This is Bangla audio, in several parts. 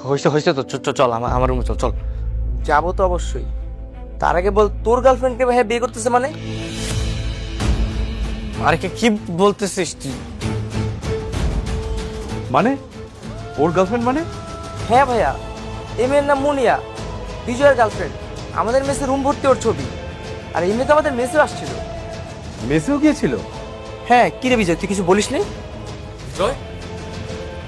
হয়েছে হয়েছে তো চল আমার রুমে চল চল। যাবো তো অবশ্যই, তার আগে বল তোর গার্লফ্রেন্ডকে ভাইয়া বিয়ে করতেছে মানে? আরে কি বলতেছিস তুই? মানে ওর গার্লফ্রেন্ড মানে? হ্যাঁ ভাইয়া, এই মেয়ের নাম মুনিয়া, বিজয়ের গার্লফ্রেন্ড। আমাদের মেসে রুম ভর্তি ওর ছবি, আর এই মেয়ে তো আমাদের মেসেও আসছিল। মেসেও গিয়েছিল? হ্যাঁ, কি রে বিজয়, তুই কিছু বলিস নি? জয়,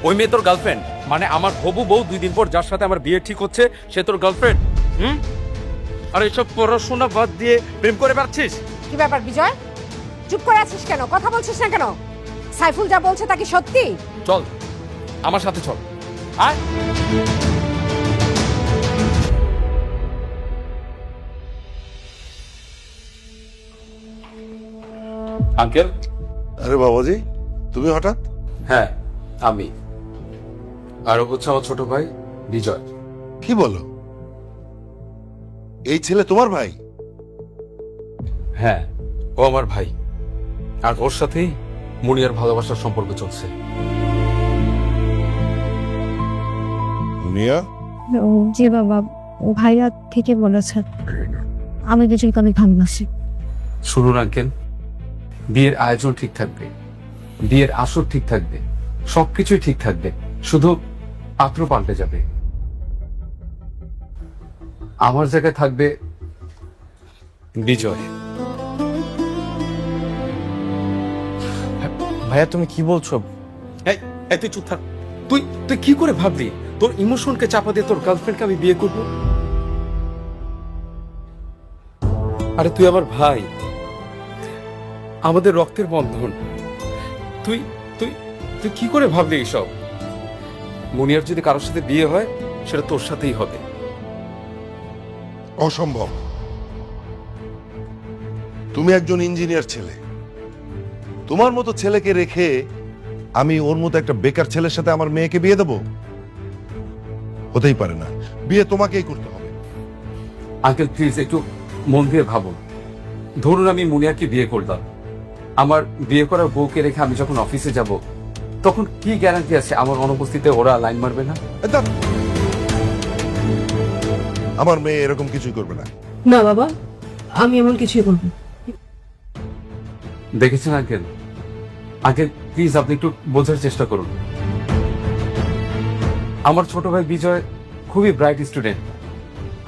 ওই মেয়ে তোর গার্লফ্রেন্ড মানে আমার হবু বউ 2 দিন পর যার সাথে আমার বিয়ে ঠিক হচ্ছে সে তোর গার্লফ্রেন্ড? আর এসব পড়াশোনা বাদ দিয়ে প্রেম করে বেড়াচ্ছিস? কি ব্যাপার বিজয়, চুপ করে আছিস কেন? কথা বলছিস না কেন? সাইফুল যা বলছে তা কি সত্যি? চল আমার সাথে চল, আয়। আঙ্কেল। আরে বাবাজি, তুমি হঠাৎ? হ্যাঁ আমি, আর ও হচ্ছে আমার ছোট ভাই বিজয়। কি বলো, এই ছেলে তোমার ভাই? হ্যাঁ, ও আমার ভাই, আর ওর সাথেই মুনিয়ার ভালোবাসার সম্পর্ক চলছে। মুনিয়া? জি বাবা, ভাইয়া থেকে বলেছে আমি দুজনকে অনেক ভালোবাসি। শুনুন আঙ্কেল, বিয়ের আয়োজন ঠিক থাকবে, বিয়ের আসর ঠিক থাকবে, সবকিছুই ঠিক থাকবে, শুধু পাত্র পাল্টে যাবে। আমার জায়গায় থাকবে বিজয়। ভাইয়া তুমি কি বলছো? এই তুই চুপ থাক। তুই তুই কি করে ভাবলি তোর ইমোশনকে চাপা দিয়ে তোর গার্লফ্রেন্ডকে আমি বিয়ে করব? আরে তুই আমার ভাই, আমাদের রক্তের বন্ধন। তুই তুই তুই কি করে ভাবলি এইসব? মুনিয়ার যদি কারোর সাথে বিয়ে হয় সেটা তোর সাথেই হবে। অসম্ভব। তুমি একজন ইঞ্জিনিয়ার ছেলে, তোমার মতো ছেলেকে রেখে আমি ওর মতো একটা বেকার ছেলের সাথে আমার মেয়েকে বিয়ে দেব? হতেই পারে না, বিয়ে তোমাকেই করতে হবে। আঙ্কেল প্লিজ একটু মন দিয়ে ভাবুন। ধরুন আমি মুনিয়াকে বিয়ে করলাম, আমার বিয়ে করার বউকে রেখে আমি যখন অফিসে যাব তখন কি গ্যারান্টি আছে আমার অনুপস্থিতিতে ওরা লাইন মারবে না? ধ্যাৎ, আমার মেয়ে এরকম কিছুই করবে না। না বাবা, আমি এমন কিছুই করব না। দেখেছেন আঙ্কেল? আঙ্কেল প্লিজ আপনি একটু বোঝার চেষ্টা করুন। আমার ছোট ভাই বিজয় খুবই ব্রাইট স্টুডেন্ট।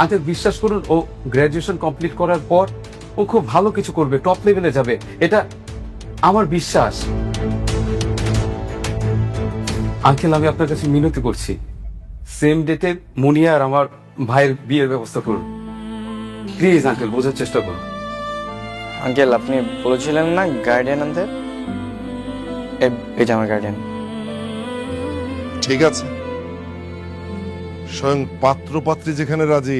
আঙ্কেল বিশ্বাস করুন, ও গ্রাজুয়েশন কমপ্লিট করার পর ও খুব ভালো কিছু করবে, টপ লেভেলে যাবে, এটা আমার বিশ্বাস। আঙ্কেল আমি আপনার কাছে মিনতি করছি, সেম ডেটে মুনিয়া আর আমার ভাইয়ের বিয়ের ব্যবস্থা করুন প্লিজ। আঙ্কেল বোঝার চেষ্টা করুন। আঙ্কেল আপনি বলেছিলেন না গার্ডিয়ান আনতে, এটা আমার গার্ডিয়ান। ঠিক আছে, স্বয়ং পাত্র পাত্রী যেখানে রাজি